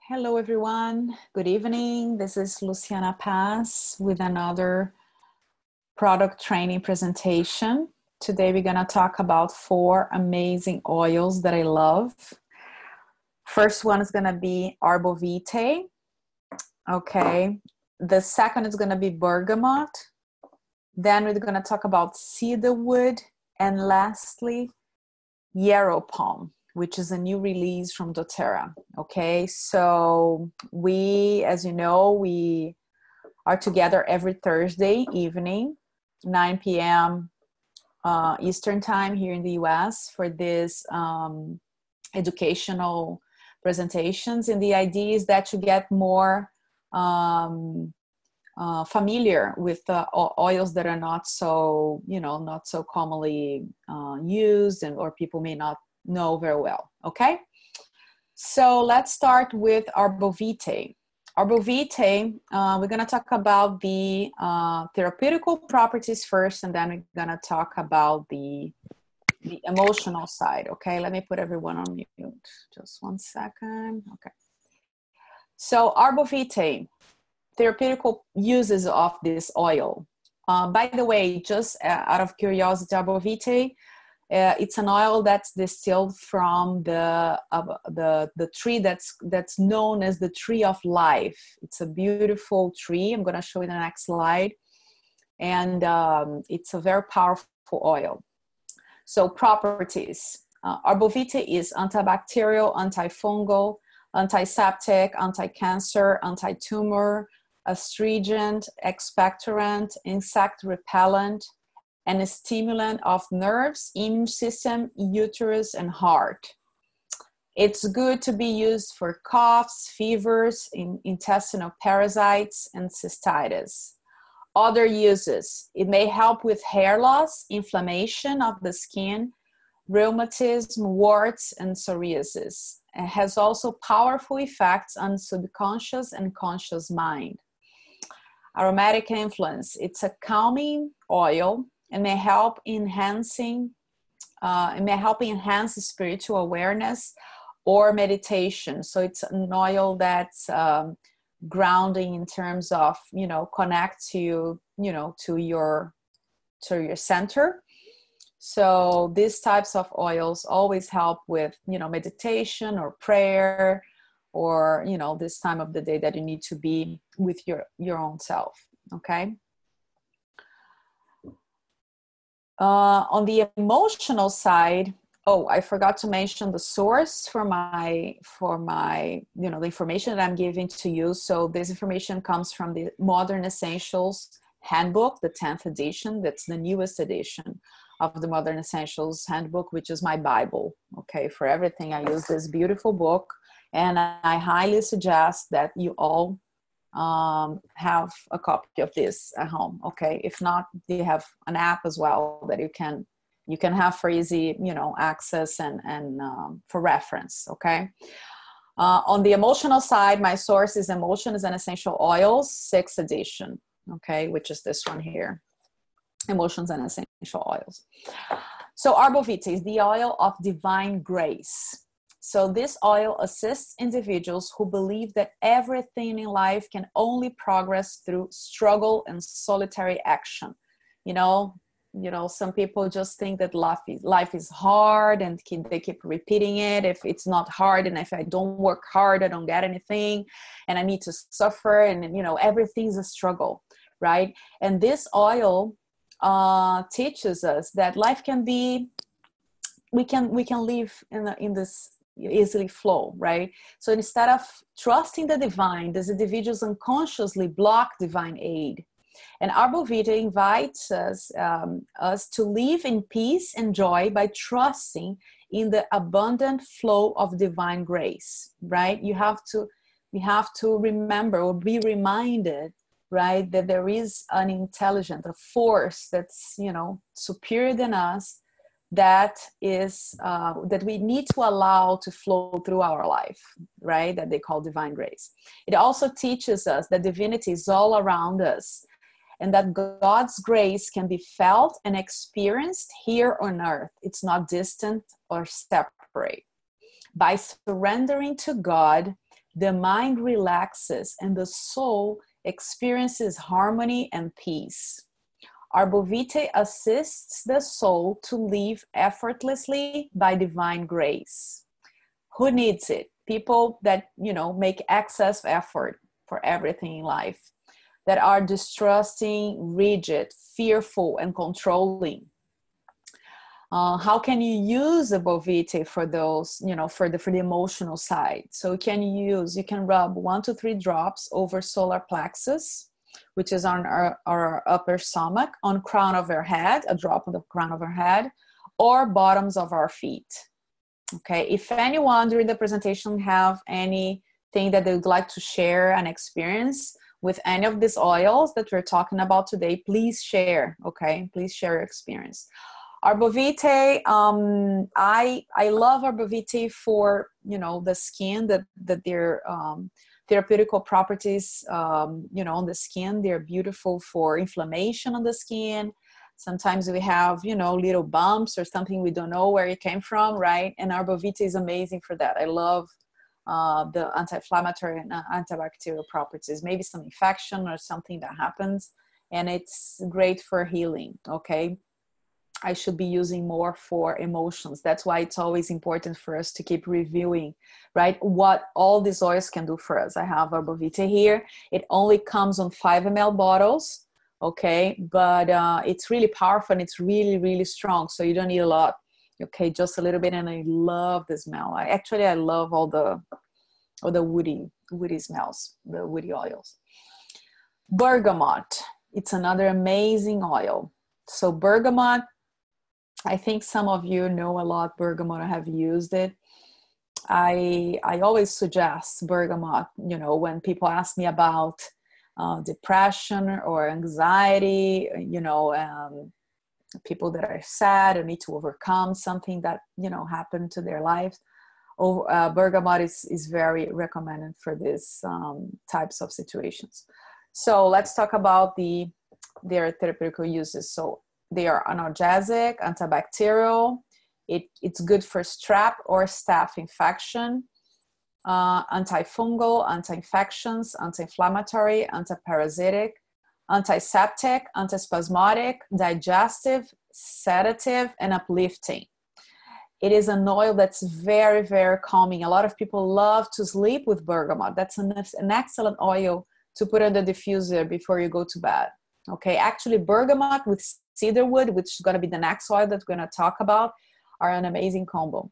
Hello, everyone. Good evening. This is Luciana Paz with another product training presentation. Today, we're going to talk about 4 amazing oils that I love. First one is going to be Arbovitae. Okay. The second is going to be Bergamot. Then we're going to talk about Cedarwood. And lastly, Yarrow palm, which is a new release from doTERRA. Okay, so we, as you know, we are together every Thursday evening, 9 p.m. Eastern time here in the US for this educational presentations. And the idea is that you get more familiar with oils that are not so, not so commonly used or people may not know very well. Okay, so let's start with Arbovitae. Arbovitae, we're going to talk about the therapeutical properties first, and then we're going to talk about the emotional side. Okay, let me put everyone on mute. Just 1 second. Okay, so Arbovitae, therapeutical uses of this oil. By the way, just out of curiosity, Arbovitae, it's an oil that's distilled from the tree that's known as the tree of life. It's a beautiful tree. I'm going to show you the next slide. And it's a very powerful oil. So properties. Arbovitae is antibacterial, antifungal, antiseptic, anti-cancer, anti-tumor, astringent, expectorant, insect repellent, and a stimulant of nerves, immune system, uterus, and heart. It's good to be used for coughs, fevers, intestinal parasites, and cystitis. Other uses. It may help with hair loss, inflammation of the skin, rheumatism, warts, and psoriasis. It has also powerful effects on subconscious and conscious mind. Aromatic influence. It's a calming oil and may help enhance spiritual awareness or meditation. So it's an oil that's grounding in terms of, connect to, to your center. So these types of oils always help with, meditation or prayer, or, this time of the day that you need to be with your own self. Okay. On the emotional side, I forgot to mention the source for my, the information that I'm giving to you. So this information comes from the Modern Essentials Handbook, the 10th edition. That's the newest edition of the Modern Essentials Handbook, which is my Bible. Okay, for everything, I use this beautiful book, and I highly suggest that you all have a copy of this at home. Okay, if not, they have an app as well that you can have for easy access and for reference. Okay, on the emotional side, my source is Emotions and Essential Oils, 6th edition. Okay, which is this one here, Emotions and Essential Oils. So Arbovitae is the oil of divine grace. So this oil assists individuals who believe that everything in life can only progress through struggle and solitary action. Some people just think that life is hard, and they keep repeating it. If it's not hard, and if I don't work hard, I don't get anything, and I need to suffer, and everything's a struggle, right? And this oil teaches us that life can be, we can live in this easily flow, right? So instead of trusting the divine, these individuals unconsciously block divine aid. And Arbovitae invites us to live in peace and joy by trusting in the abundant flow of divine grace, right? We have to remember or be reminded, right, that there is an intelligent, a force that's, superior than us, that is that we need to allow to flow through our life, right? That they call divine grace. It also teaches us that divinity is all around us, and that God's grace can be felt and experienced here on earth. It's not distant or separate. By surrendering to God, the mind relaxes and the soul experiences harmony and peace. Arbovitae assists the soul to live effortlessly by divine grace. Who needs it? People that, make excess effort for everything in life, that are distrusting, rigid, fearful, and controlling. How can you use Arbovitae for those, for the emotional side? So you can rub 1 to 3 drops over solar plexus, which is on our upper stomach, on crown of our head, a drop on the crown of our head, or bottoms of our feet. Okay, if anyone during the presentation have anything that they would like to share an experience with any of these oils that we're talking about today, please share, okay? Please share your experience. Arbovitae, I love Arbovitae for, the skin, that their therapeutical properties, on the skin. They're beautiful for inflammation on the skin. Sometimes we have, little bumps or something we don't know where it came from, right? And Arbovitae is amazing for that. I love the anti-inflammatory and antibacterial properties. Maybe some infection or something that happens, and it's great for healing, okay? I should be using more for emotions. That's why it's always important for us to keep reviewing, right? What all these oils can do for us. I have Arbovitae here. It only comes on 5 ml bottles, okay? But it's really powerful and it's really, really strong. So you don't need a lot, okay? Just a little bit. And I love the smell. I love all the woody smells, the woody oils. Bergamot. It's another amazing oil. So bergamot, I think some of you know a lot bergamot, I have used it. I always suggest bergamot, when people ask me about depression or anxiety, people that are sad or need to overcome something that, happened to their lives. Bergamot is very recommended for these types of situations. So let's talk about their therapeutical uses. So they are analgesic, antibacterial. It's good for strep or staph infection, antifungal, anti-infections, anti-inflammatory, antiparasitic, antiseptic, antispasmodic, digestive, sedative, and uplifting. It is an oil that's very, very calming. A lot of people love to sleep with bergamot. That's an excellent oil to put on the diffuser before you go to bed. Okay, actually bergamot with cedarwood, which is going to be the next oil that we're going to talk about, are an amazing combo.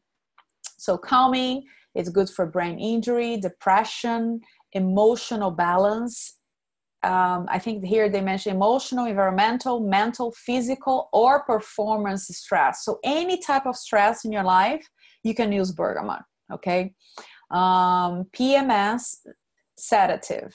So calming, it's good for brain injury, depression, emotional balance. I think here they mention emotional, environmental, mental, physical, or performance stress. So any type of stress in your life, you can use bergamot, okay? PMS, sedative.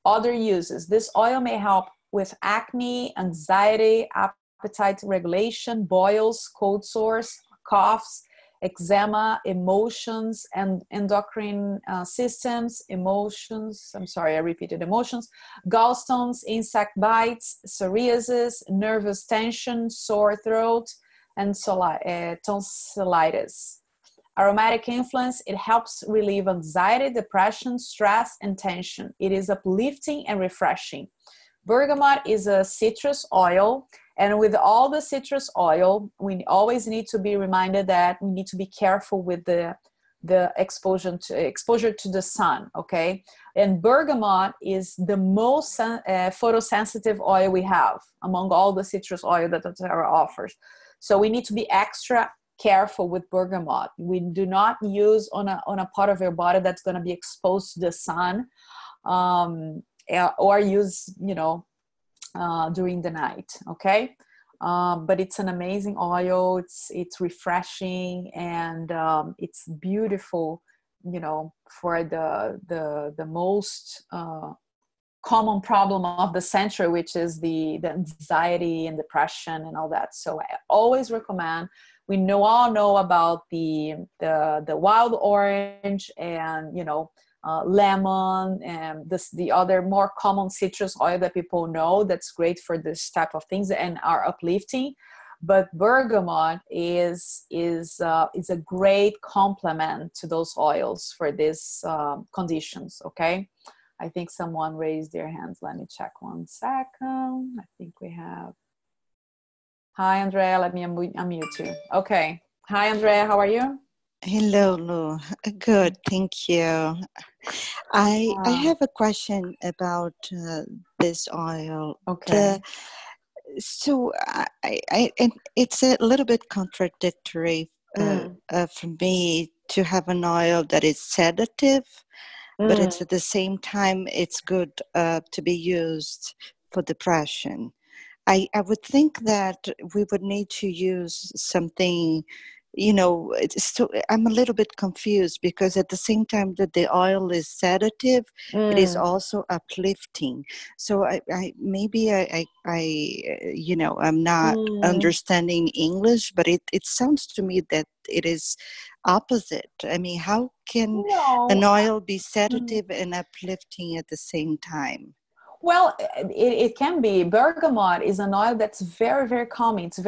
Other uses. This oil may help with acne, anxiety, appetite regulation, boils, cold sores, coughs, eczema, emotions, and endocrine systems, emotions, gallstones, insect bites, psoriasis, nervous tension, sore throat, and tonsillitis. Aromatic influence, it helps relieve anxiety, depression, stress, and tension. It is uplifting and refreshing. Bergamot is a citrus oil, and with all the citrus oil, we always need to be reminded that we need to be careful with the exposure to the sun, okay? And bergamot is the most photosensitive oil we have among all the citrus oil that doTERRA offers. So we need to be extra careful with bergamot. We do not use on a part of your body that's going to be exposed to the sun, or use, during the night, okay? But it's an amazing oil. It's refreshing, and it's beautiful, for the most common problem of the century, which is the anxiety and depression and all that. So I always recommend. We all know about the wild orange and lemon, and the other more common citrus oil that people know that's great for this type of things and are uplifting. But bergamot is a great complement to those oils for these conditions. Okay, I think someone raised their hands. Let me check 1 second. I think we have. Hi, Andrea. Let me unmute you. Okay. Hi, Andrea. How are you? Hello, Lou. Good, thank you. I have a question about this oil. Okay. And it's a little bit contradictory for me to have an oil that is sedative, but it's at the same time it's good to be used for depression. I would think that we would need to use something, I'm a little bit confused because at the same time that the oil is sedative, it is also uplifting. So I'm not understanding English, but it sounds to me that it is opposite. I mean, how can an oil be sedative and uplifting at the same time? Well, it can be. Bergamot is an oil that's very, very calming. It's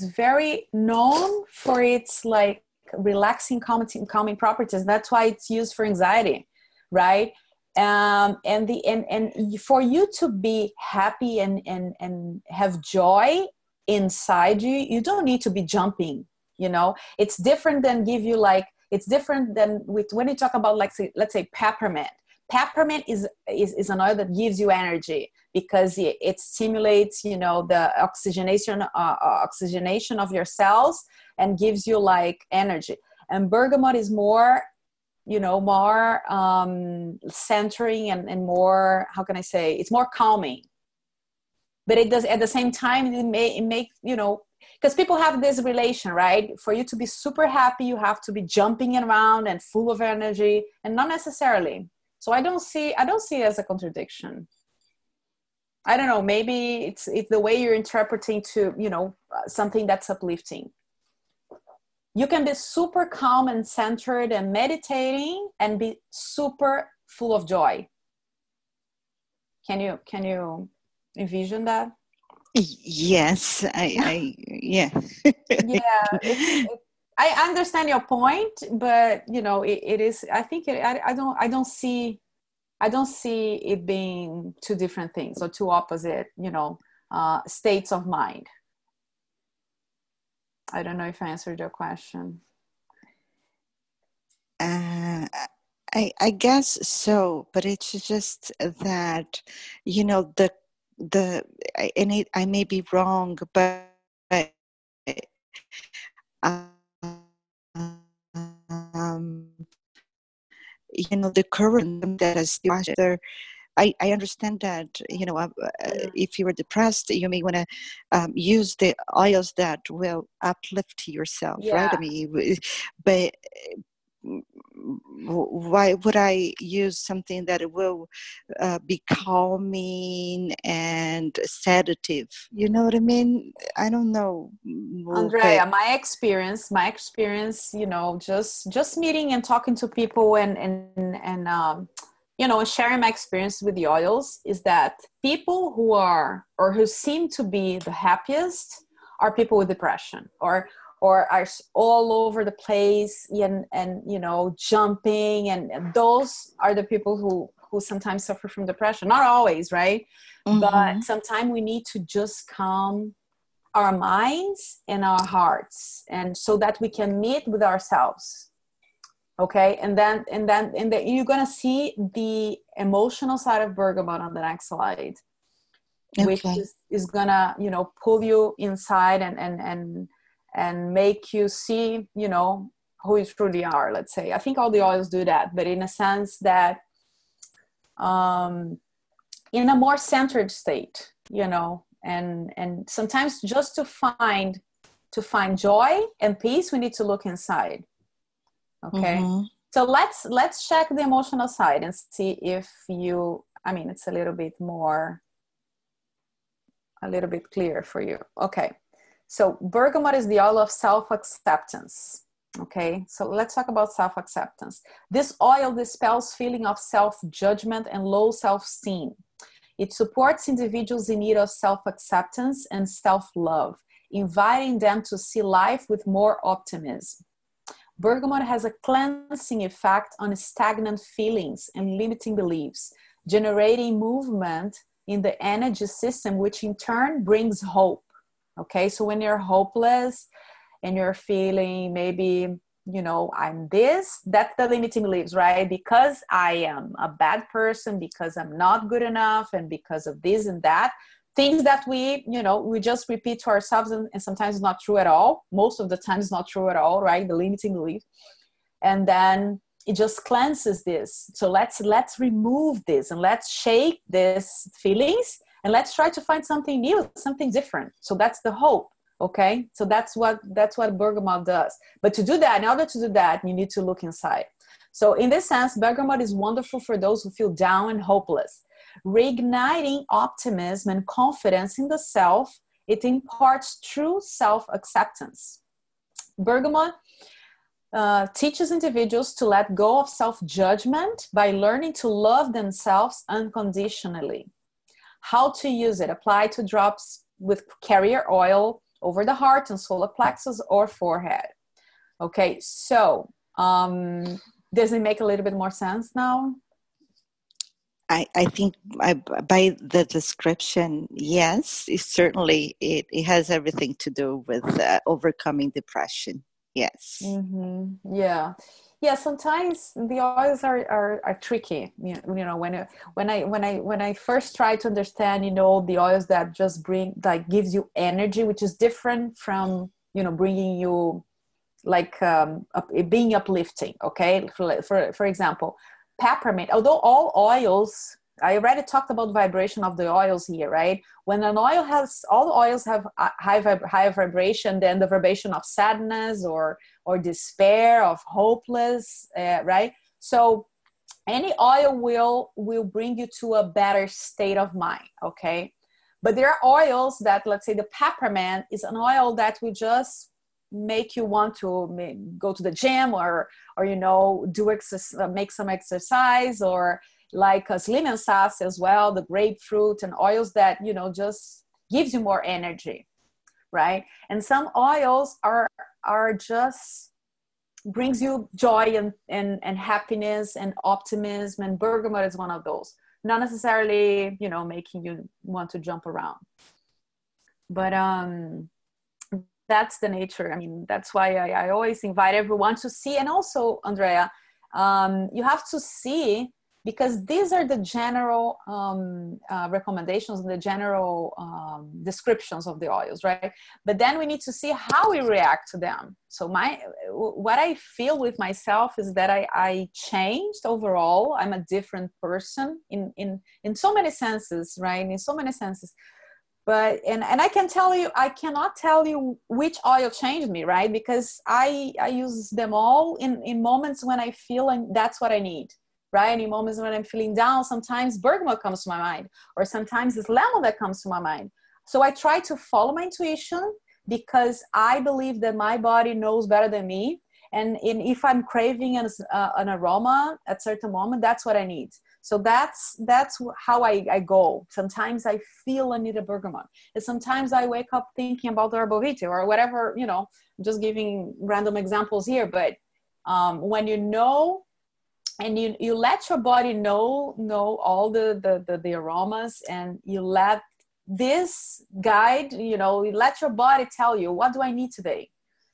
very known for its like relaxing, calming properties. That's why it's used for anxiety, right? And for you to be happy and have joy inside you, you don't need to be jumping. It's different than it's different than when you talk about let's say peppermint. Peppermint is an oil that gives you energy because it stimulates, the oxygenation of your cells and gives you like energy. And bergamot is more, more centering and more, how can I say, it's more calming. But it does at the same time, it make, because people have this relation, right? For you to be super happy, you have to be jumping around and full of energy, and not necessarily. So I don't see it as a contradiction. I don't know. Maybe it's the way you're interpreting to, something that's uplifting. You can be super calm and centered and meditating and be super full of joy. Can you envision that? Yes, yeah. Yeah. I understand your point, but it is. I think I don't see it being two different things or two opposite, states of mind. I don't know if I answered your question. I guess so, but it's just that I may be wrong, but the current that is there. I understand that if you are depressed, you may want to use the oils that will uplift yourself, right? I mean, but why would I use something that will be calming and sedative? You know what I mean? I don't know, Andrea. My experience, just meeting and talking to people and sharing my experience with the oils is that people who seem to be the happiest are people with depression or are all over the place and jumping, and those are the people who sometimes suffer from depression. Not always, right? Mm-hmm. But sometimes we need to just calm our minds and our hearts, and so that we can meet with ourselves. Okay, and then you're gonna see the emotional side of bergamot on the next slide, which is gonna pull you inside and make you see who you truly are. Let's say, I think all the oils do that, but in a sense that in a more centered state, and sometimes just to find joy and peace, we need to look inside. Okay. Mm-hmm. So let's check the emotional side and see if it's a little bit clear for you. Okay. So bergamot is the oil of self-acceptance. Okay. So let's talk about self-acceptance. This oil dispels feeling of self-judgment and low self-esteem. It supports individuals in need of self-acceptance and self-love. inviting them to see life with more optimism. Bergamot has a cleansing effect on stagnant feelings and limiting beliefs, generating movement in the energy system, which in turn brings hope. Okay, so when you're hopeless and you're feeling maybe, you know, I'm this, that's the limiting beliefs, right? Because I am a bad person, because I'm not good enough, and because of this and that. Things that we, you know, we just repeat to ourselves, and sometimes it's not true at all. Most of the time it's not true at all, right? The limiting belief. And then it just cleanses this. So let's remove this and let's shake these feelings and let's try to find something new, something different. So that's the hope. Okay. So that's what bergamot does. But to do that, in order to do that, you need to look inside. So in this sense, bergamot is wonderful for those who feel down and hopeless. Reigniting optimism and confidence in the self, it imparts true self-acceptance. Bergamot teaches individuals to let go of self-judgment by learning to love themselves unconditionally. How to use it? Apply 2 drops with carrier oil over the heart and solar plexus or forehead. Okay, so does it make a little bit more sense now? I think by the description, yes, it has everything to do with overcoming depression. Yes. Mm-hmm. Yeah. Sometimes the oils are tricky. You know, when I first try to understand, you know, the oils that just gives you energy, which is different from, you know, bringing you being uplifting. Okay, for example, peppermint. Although all oils, I already talked about vibration of the oils here, right? When an oil all oils have high vibration, then the vibration of sadness or despair, of hopeless, right? So any oil will bring you to a better state of mind, okay? But there are oils that, let's say the peppermint is an oil that will just make you want to go to the gym or you know, make some exercise, or like a slim and sass as well, the grapefruit, and oils that, you know, just gives you more energy, right? And some oils are just brings you joy and happiness and optimism, and bergamot is one of those. Not necessarily, you know, making you want to jump around, but that's the nature. I mean, that's why I always invite everyone to see. And also, Andrea, you have to see, because these are the general recommendations and the general descriptions of the oils, right? But then we need to see how we react to them. So what I feel with myself is that I changed overall. I'm a different person in so many senses, right? In so many senses. But and I cannot tell you which oil changed me, right? Because I use them all in moments when I feel like that's what I need, right? And in moments when I'm feeling down, sometimes bergamot comes to my mind, or sometimes it's lemon that comes to my mind. So I try to follow my intuition, because I believe that my body knows better than me. And if I'm craving an aroma at a certain moment, that's what I need. So that's how I go. Sometimes I feel I need a bergamot, and sometimes I wake up thinking about the Arbovitae or whatever, you know. I'm just giving random examples here, but when you know, and you let your body know all the aromas, and you let this guide, you know, you let your body tell you, what do I need today?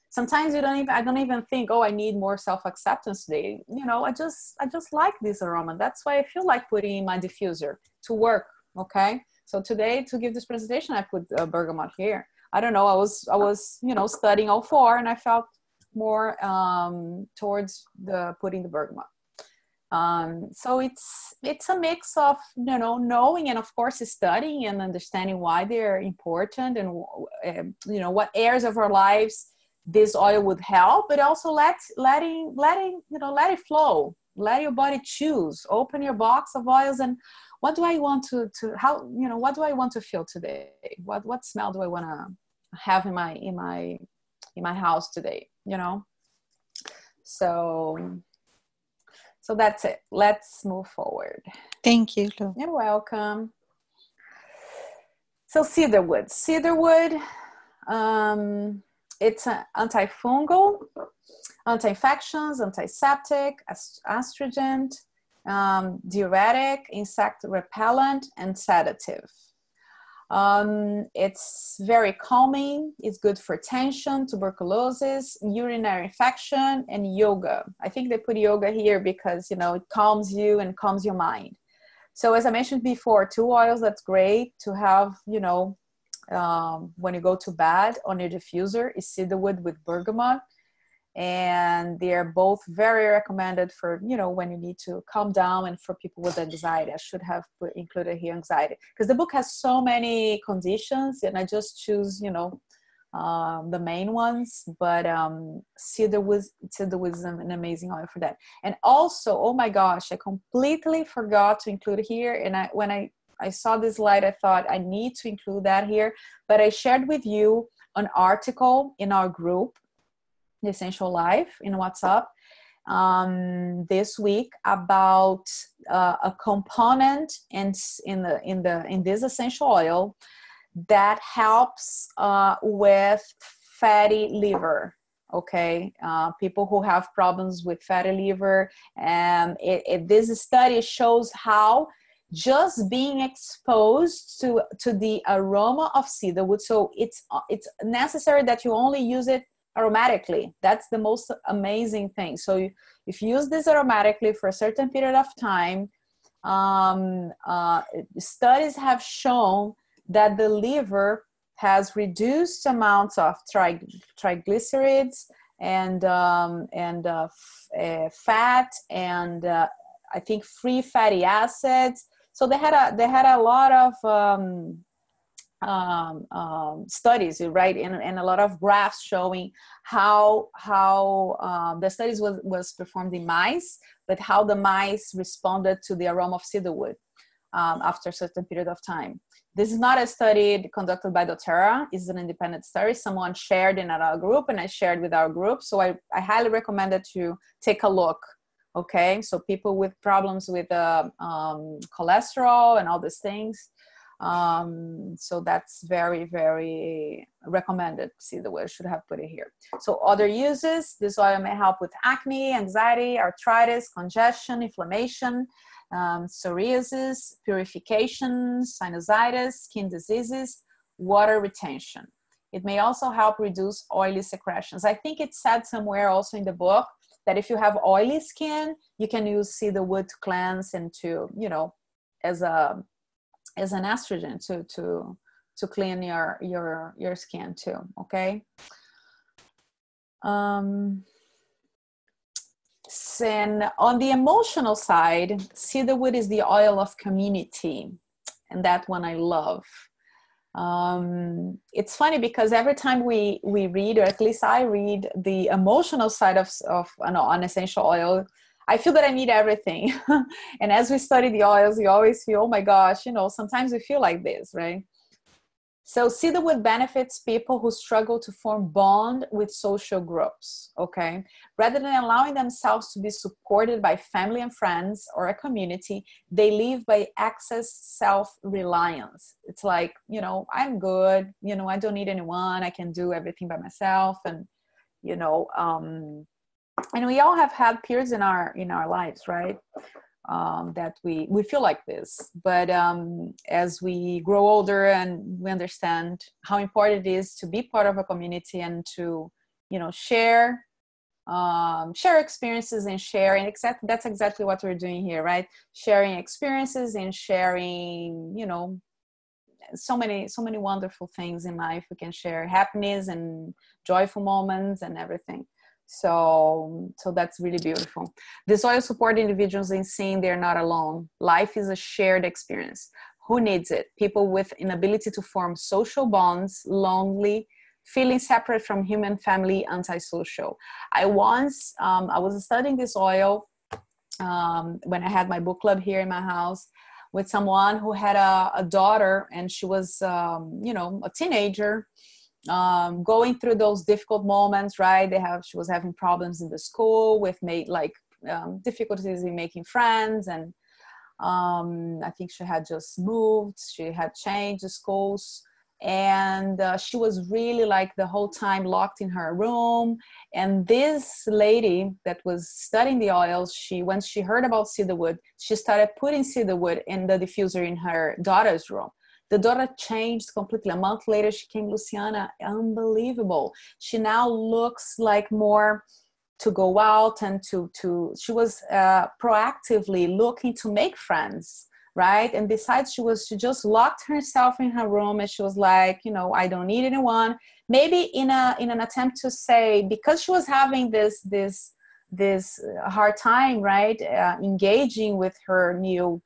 Sometimes I don't even think, oh, I need more self-acceptance today. You know, I just like this aroma. That's why I feel like putting in my diffuser to work. Okay. So today, to give this presentation, I put bergamot here. I don't know. I was, you know, studying all 4, and I felt more towards putting the bergamot. So it's a mix of, you know, knowing, and of course studying and understanding why they're important, and you know, what areas of our lives this oil would help, but also letting it flow. Let your body choose. Open your box of oils, and what do I want to how, you know, what do I want to feel today? What smell do I want to have in my house today? You know. So that's it. Let's move forward. Thank you, Lou. You're welcome. So cedarwood. It's an antifungal, anti-infections, antiseptic, astringent, diuretic, insect repellent, and sedative. It's very calming. It's good for tension, tuberculosis, urinary infection, and yoga. I think they put yoga here because, you know, it calms you and calms your mind. So as I mentioned before, 2 oils, that's great to have, you know, when you go to bed on your diffuser is cedarwood with bergamot. And they're both very recommended for, you know, when you need to calm down and for people with anxiety. I should have included here anxiety because the book has so many conditions and I just choose, you know, the main ones, but cedarwood is an amazing oil for that. And also, oh my gosh, I completely forgot to include here. And when I saw this slide, I thought I need to include that here, but I shared with you an article in our group, The Essential Life, in WhatsApp this week about a component in this essential oil that helps with fatty liver. Okay, people who have problems with fatty liver, and this study shows how just being exposed to the aroma of cedarwood. So it's necessary that you only use it aromatically. That's the most amazing thing. So if you use this aromatically for a certain period of time, studies have shown that the liver has reduced amounts of triglycerides and fat and I think free fatty acids. So they had a lot of studies, right, and a lot of graphs showing how the studies was performed in mice, but how the mice responded to the aroma of cedarwood after a certain period of time. This is not a study conducted by doTERRA. It's an independent study. Someone shared in our group, and I shared with our group. So I highly recommend that you take a look. Okay, so people with problems with cholesterol and all these things. So that's very, very recommended. See the way I should have put it here. So other uses, this oil may help with acne, anxiety, arthritis, congestion, inflammation, psoriasis, purification, sinusitis, skin diseases, water retention. It may also help reduce oily secretions. I think it said somewhere also in the book that if you have oily skin, you can use cedarwood to cleanse and to, you know, as an estrogen to clean your skin too. Okay. And on the emotional side, cedarwood is the oil of community, and that one I love. It's funny because every time we read, or at least I read, the emotional side of an essential oil, I feel that I need everything. And as we study the oils, you always feel, oh my gosh, you know, sometimes we feel like this, right? So cedarwood benefits people who struggle to form bond with social groups, okay? Rather than allowing themselves to be supported by family and friends or a community, they live by excess self-reliance. It's like, you know, I'm good, you know, I don't need anyone, I can do everything by myself. And, you know, and we all have had periods in our lives, right? That we feel like this, but as we grow older and we understand how important it is to be part of a community and to, you know, share experiences and share, and that's exactly what we're doing here, right? Sharing experiences and sharing, you know, so many wonderful things in life. We can share happiness and joyful moments and everything. So that's really beautiful. This oil supports individuals in seeing they're not alone. Life is a shared experience. Who needs it? People with inability to form social bonds, lonely, feeling separate from human family, antisocial. I was studying this oil when I had my book club here in my house with someone who had a daughter, and she was, you know, a teenager, going through those difficult moments, right? She was having problems in the school with difficulties in making friends. And I think she had just moved. She had changed the schools And she was really like the whole time locked in her room. And this lady that was studying the oils, once she heard about cedarwood, she started putting cedarwood in the diffuser in her daughter's room. The daughter changed completely. A month later, she came, Luciana, unbelievable. She now looks like more to go out and she was proactively looking to make friends, right? And besides, she just locked herself in her room, and she was like, I don't need anyone. Maybe in an attempt to say, because she was having this hard time, right, engaging with her new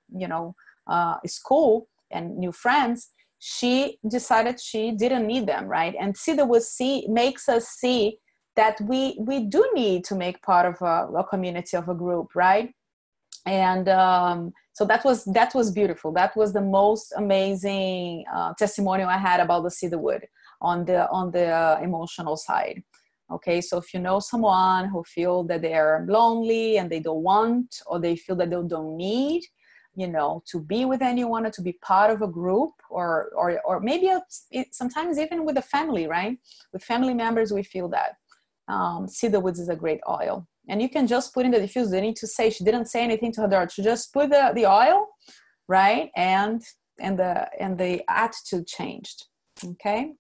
school and new friends, she decided she didn't need them, right? And cedarwood makes us see that we do need to make part of a community, of a group, right? And so that was beautiful. That was the most amazing testimonial I had about the cedarwood on the emotional side. Okay, so if you know someone who feel that they are lonely and they don't want, or they feel that they don't need, to be with anyone or to be part of a group, or maybe sometimes even with a family, right? With family members, we feel that. Cedarwood is a great oil, and you can just put in the diffuser. They need to say, she didn't say anything to her daughter. She just put the oil, right, and the attitude changed. Okay.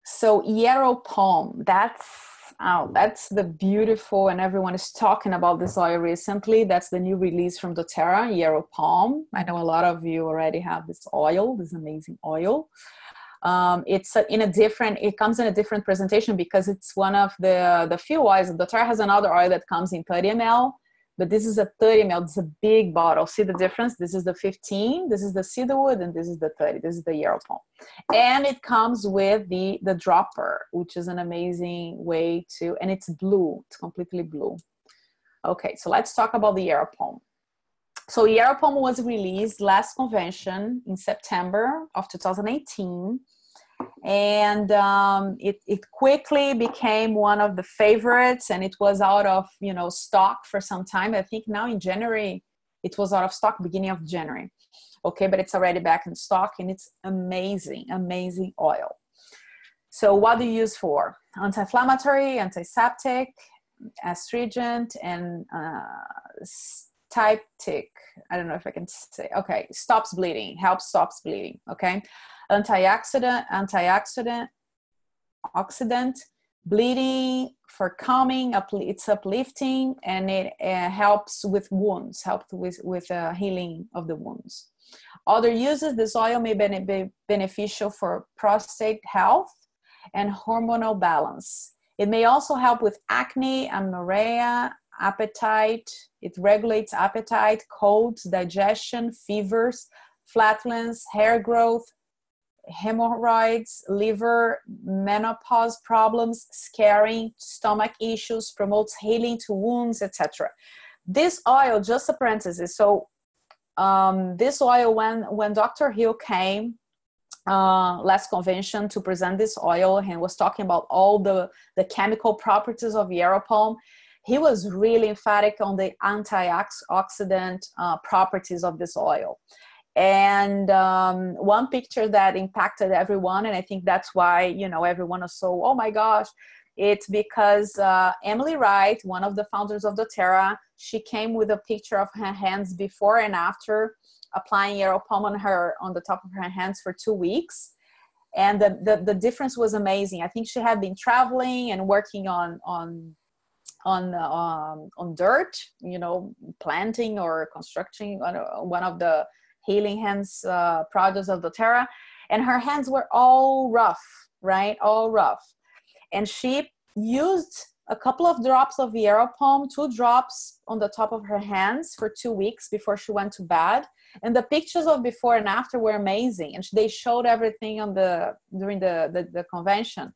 So Yarrow palm, that's the beautiful, and everyone is talking about this oil recently. That's the new release from doTERRA, Yarrow palm. I know a lot of you already have this oil, this amazing oil. It comes in a different presentation because it's one of the few oils. doTERRA has another oil that comes in 30 ml, but this is a 30 ml. It's a big bottle. See the difference? This is the 15, this is the cedarwood, and this is the 30. This is the Yarrow palm. And it comes with the dropper, which is an amazing way and it's blue. It's completely blue. Okay, so let's talk about the Yarrow palm. So Yarrow palm was released last convention in September of 2018. And it quickly became one of the favorites, and it was out of stock for some time. I think now in January it was out of stock, beginning of January. Okay, but it's already back in stock, and it's amazing oil. So what do you use for? Anti-inflammatory, antiseptic, astringent, and typtic. I don't know if I can say. Okay, stops bleeding, helps stops bleeding. Okay. Antioxidant, bleeding, for calming, it's uplifting, and it helps with wounds, helps with healing of the wounds. Other uses, this oil may be beneficial for prostate health and hormonal balance. It may also help with acne, amenorrhea, appetite. It regulates appetite, colds, digestion, fevers, flatulence, hair growth, hemorrhoids, liver, menopause problems, scarring, stomach issues, promotes healing to wounds, etc. This oil, just a parenthesis, so this oil, when Dr. Hill came last convention to present this oil and was talking about all the chemical properties of Yarrow palm, he was really emphatic on the antioxidant properties of this oil. And one picture that impacted everyone, and I think that's why, everyone is so, oh my gosh, it's because Emily Wright, one of the founders of doTERRA, she came with a picture of her hands before and after applying Yarrow palm on the top of her hands for 2 weeks. And the difference was amazing. I think she had been traveling and working on dirt, planting or constructing one of the healing hands products of doTERRA, and her hands were all rough, right? All rough. And she used a couple of drops of Yarrow palm, 2 drops on the top of her hands for 2 weeks before she went to bed. And the pictures of before and after were amazing. And they showed everything during the convention.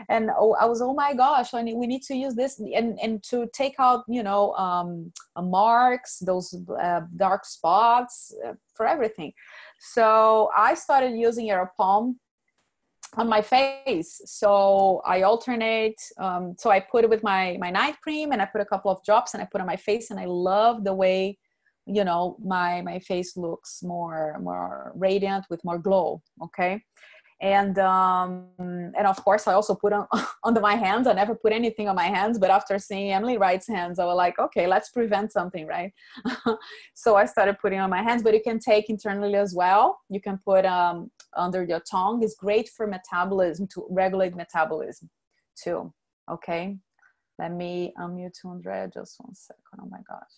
And I was, oh my gosh, we need to use this and to take out, marks, those dark spots, for everything. So I started using Yarrow palm on my face. So I alternate. So I put it with my night cream, and I put a couple of drops and I put on my face, and I love the way you know, my face looks more radiant with more glow. Okay. And of course I also put on under my hands. I never put anything on my hands, but after seeing Emily Wright's hands, I was like, okay, let's prevent something, right? So I started putting on my hands, but you can take internally as well. You can put under your tongue. It's great for metabolism, to regulate metabolism too. Okay, let me unmute to Andrea just 1 second. Oh my gosh.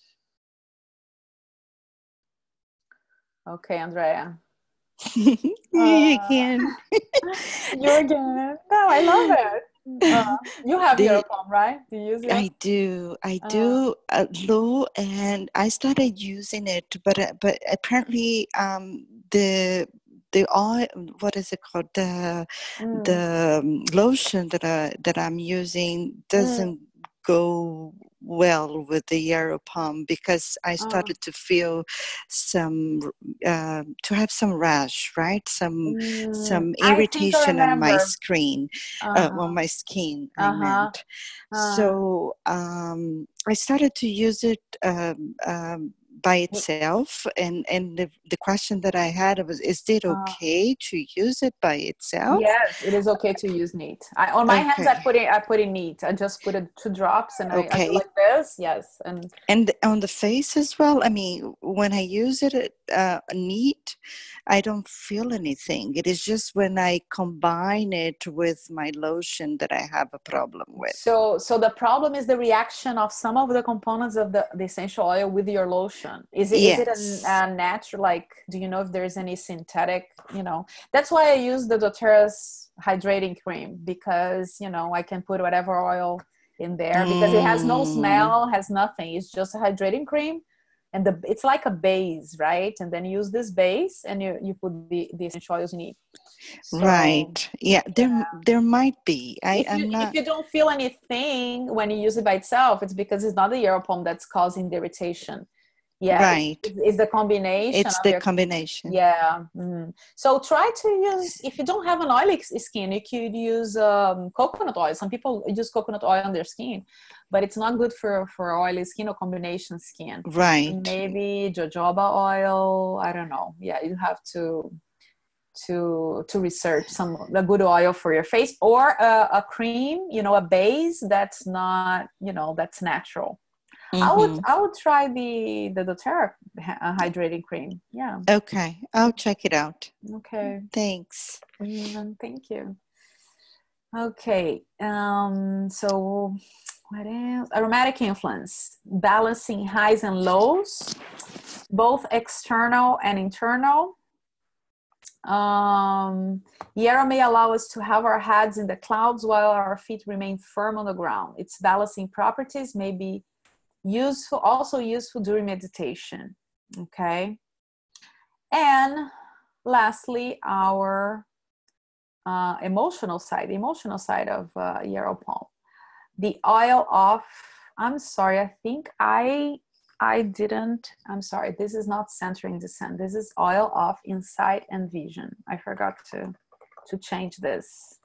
Okay, Andrea. You can. You're again. No, I love it. You have your palm, right? Do you use it? I do, low, and I started using it, but apparently the oil, what is it called, the lotion that I'm using doesn't go well with the Yarrow palm, because I started to feel to have some rash, right? Some irritation on my screen, on my skin, I meant. So I started to use it by itself, and the question that I had was, is it okay to use it by itself? Yes, it is okay to use neat. On my hands, I put it neat. I just put it 2 drops, and I go like this. Yes, and on the face as well. I mean, when I use it neat, I don't feel anything. It is just when I combine it with my lotion that I have a problem with. So the problem is the reaction of some of the components of the essential oil with your lotion. Is it a natural, like, do you know if there's any synthetic, you know? That's why I use the doTERRA's hydrating cream, because, you know, I can put whatever oil in there, because it has no smell, has nothing. It's just a hydrating cream, and it's like a base, right? And then you use this base, and you put the essential oils in it. So, right. Yeah, there might be. If you don't feel anything when you use it by itself, it's because it's not the Yarrow palm that's causing the irritation. Yeah, right. It's the combination. It's the combination. Yeah. So try to use, if you don't have an oily skin, you could use coconut oil. Some people use coconut oil on their skin, but it's not good for oily skin or combination skin. Right. Maybe jojoba oil. I don't know. Yeah, you have to research a good oil for your face, or a cream, you know, a base that's not, you know, that's natural. I would try the doTERRA hydrating cream. Yeah. Okay, I'll check it out. Okay. Thanks. Thank you. Okay. So what else? Aromatic influence, balancing highs and lows, both external and internal. Yarrow may allow us to have our heads in the clouds while our feet remain firm on the ground. Its balancing properties may be also useful during meditation. Okay. And lastly, our emotional side of Yarrow palm. The oil of, I'm sorry, I think I didn't, I'm sorry, this is not centering descent. This is oil of insight and vision. I forgot to change this.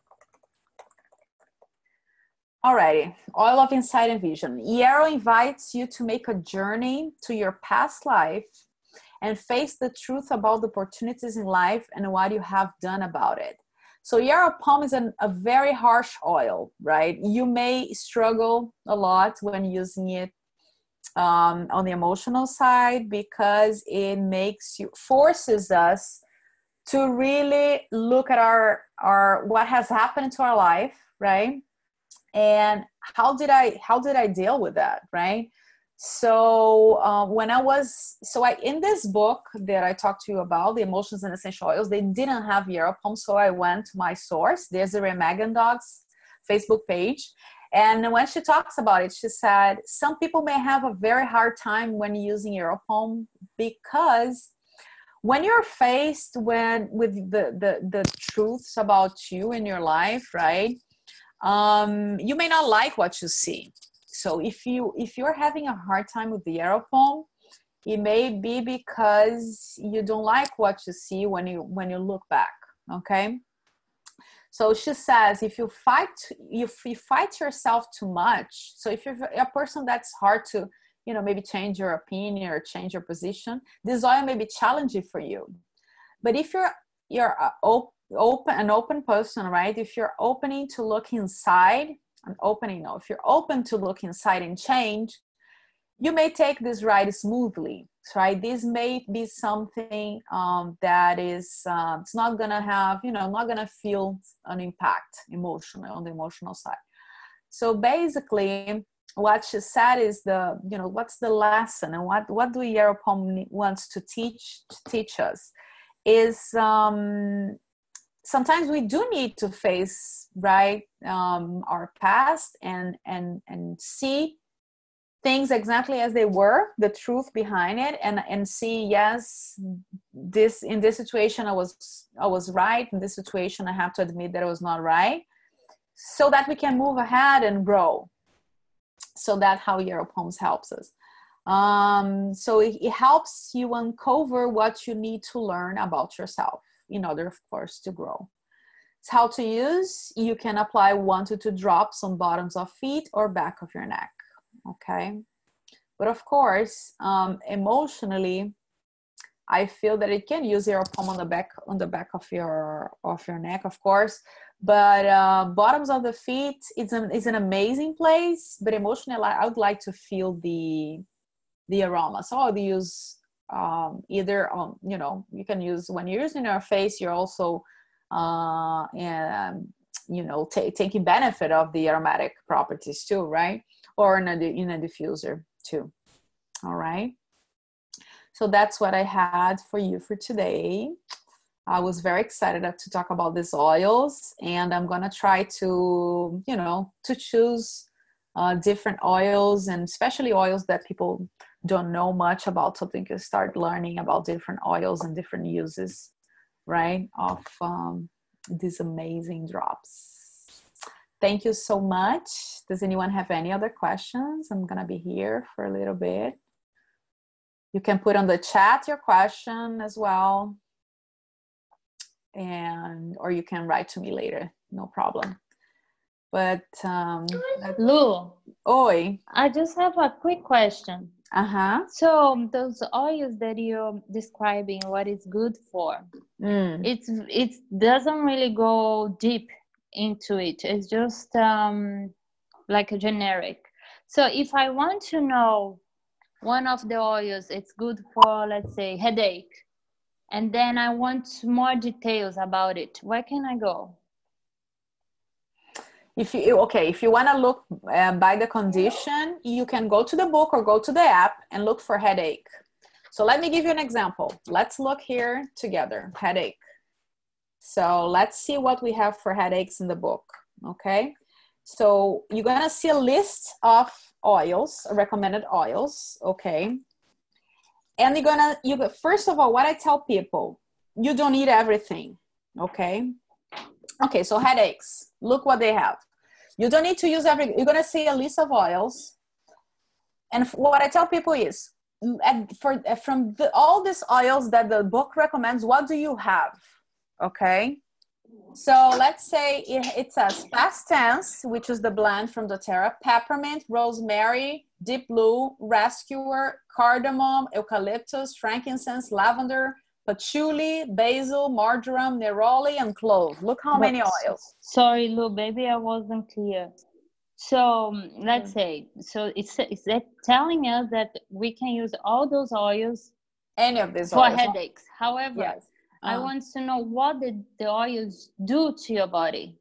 Alrighty, oil of insight and vision. Yarrow invites you to make a journey to your past life and face the truth about the opportunities in life and what you have done about it. So Yarrow palm is a very harsh oil, right? You may struggle a lot when using it on the emotional side, because it forces us to really look at our what has happened to our life, right? And how did I deal with that, right? So in this book that I talked to you about, the emotions and essential oils, they didn't have Yarrow palm, so I went to my source, Desiree Magandog's Facebook page. And when she talks about it, she said, some people may have a very hard time when using Yarrow palm, because when you're faced with the truths about you in your life, right? You may not like what you see. So if you're having a hard time with the Yarrow palm, it may be because you don't like what you see when you look back. Okay. So she says, if you fight yourself too much, so if you're a person that's hard to you know, maybe change your opinion or change your position, this oil may be challenging for you. But if you're an open person, right? If you're opening to look inside, if you're open to look inside and change, you may take this ride smoothly, right? This may be something that is, it's not gonna have, you know, not gonna feel an impact emotionally on the emotional side. So basically, what she said is you know, what's the lesson, and what do Yarrow wants to teach us is sometimes we do need to face, right, our past and see things exactly as they were, the truth behind it, and see, yes, in this situation I was right, in this situation I have to admit that I was not right, so that we can move ahead and grow. So that's how Yarrow Poems helps us. So it helps you uncover what you need to learn about yourself in order, of course, to grow. It's how to use. You can apply 1 to 2 drops on bottoms of feet or back of your neck. Okay, but of course, emotionally, I feel that it can use Yarrow Poem on the back of your neck, of course. But bottoms of the feet is an amazing place. But emotionally, I would like to feel the aroma. So I'll use either on, you know, you can use when you're using your face. You're also you know, taking benefit of the aromatic properties too, right? Or in a diffuser too. All right. So that's what I had for you for today. I was very excited to talk about these oils, and I'm going to try to, you know, to choose different oils, and especially oils that people don't know much about, so they can start learning about different oils and different uses, right, of these amazing drops. Thank you so much. Does anyone have any other questions? I'm going to be here for a little bit. You can put on the chat your question as well, or you can write to me later, no problem. But Lu, oi, I just have a quick question. So those oils that you're describing, what it's good for, it doesn't really go deep into it. It's just like a generic. So if I want to know one of the oils, it's good for, let's say, headache, and then I want more details about it, where can I go? If you want to look by the condition, you can go to the book or go to the app and look for headache. So let me give you an example. Let's look here together, headache. So let's see what we have for headaches in the book, okay? So you're going to see a list of oils, recommended oils, okay? And first of all, what I tell people, you don't need everything, okay? Okay, so headaches, look what they have. You don't need to use everything. You're going to see a list of oils. And what I tell people is, from all these oils that the book recommends, what do you have? Okay. So let's say it says past tense, which is the blend from doTERRA, peppermint, rosemary, deep blue, rescuer, cardamom, eucalyptus, frankincense, lavender, patchouli, basil, marjoram, neroli, and clove. Look how many oils. Sorry, Lou, maybe I wasn't clear. So let's say, so it's telling us that we can use all those oils, any of these for oils, headaches. However, yes. I want to know what the oils do to your body.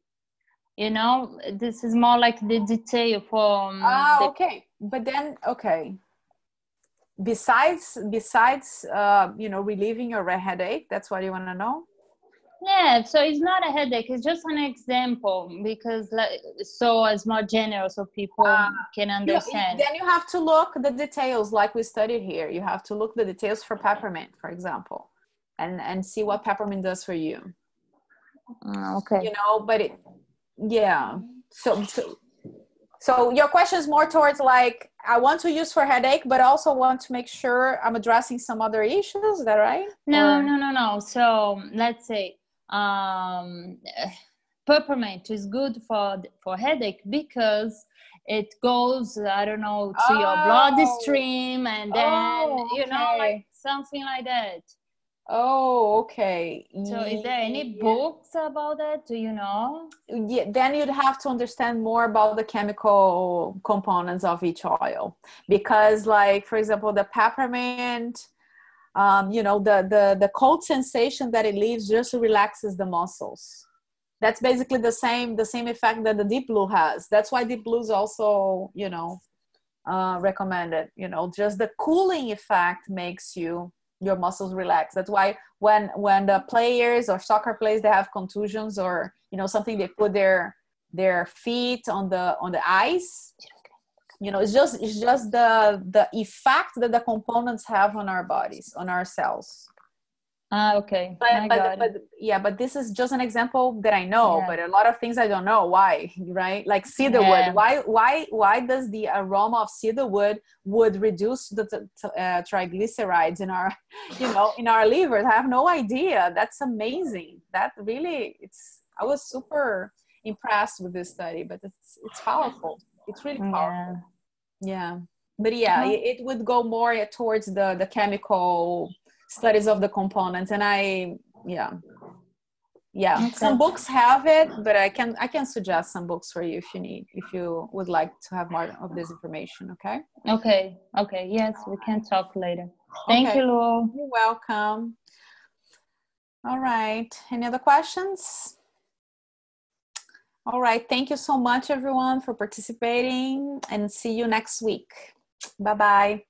You know, this is more like the detail for. Okay, but then Besides, relieving your headache, that's what you want to know? Yeah, so it's not a headache. It's just an example, because so it's more general, so people can understand. Then you have to look the details, like we studied here. You have to look the details for peppermint, for example, and see what peppermint does for you. Okay. You know, but So your question is more towards like, I want to use for headache, but also want to make sure I'm addressing some other issues. Is that right? No. So let's say peppermint is good for headache because it goes, I don't know, to your bloodstream, and then, you know, like something like that. Oh, okay. So is there any books about that? Do you know? Yeah, then you'd have to understand more about the chemical components of each oil. Because, like, for example, the peppermint, you know, the cold sensation that it leaves just relaxes the muscles. That's basically the same effect that the deep blue has. That's why deep blue is also, you know, recommended. You know, just the cooling effect makes your muscles relax. That's why when the players or soccer players, they have contusions or, you know, something, they put their feet on the ice. You know, it's just the effect that the components have on our bodies, on our cells. Okay. But this is just an example that I know, but a lot of things I don't know why, right? Like cedarwood. Why does the aroma of cedarwood would reduce the triglycerides in our, you know, in our livers? I have no idea. That's amazing. That really, I was super impressed with this study, but it's powerful. It's really powerful. Yeah. But it would go more towards the chemical studies of the components, and some books have it, but I can suggest some books for you if you would like to have more of this information. Okay, yes, we can talk later. Thank you, Lu. You're welcome. All right, any other questions? All right, thank you so much everyone for participating, and see you next week. Bye-bye.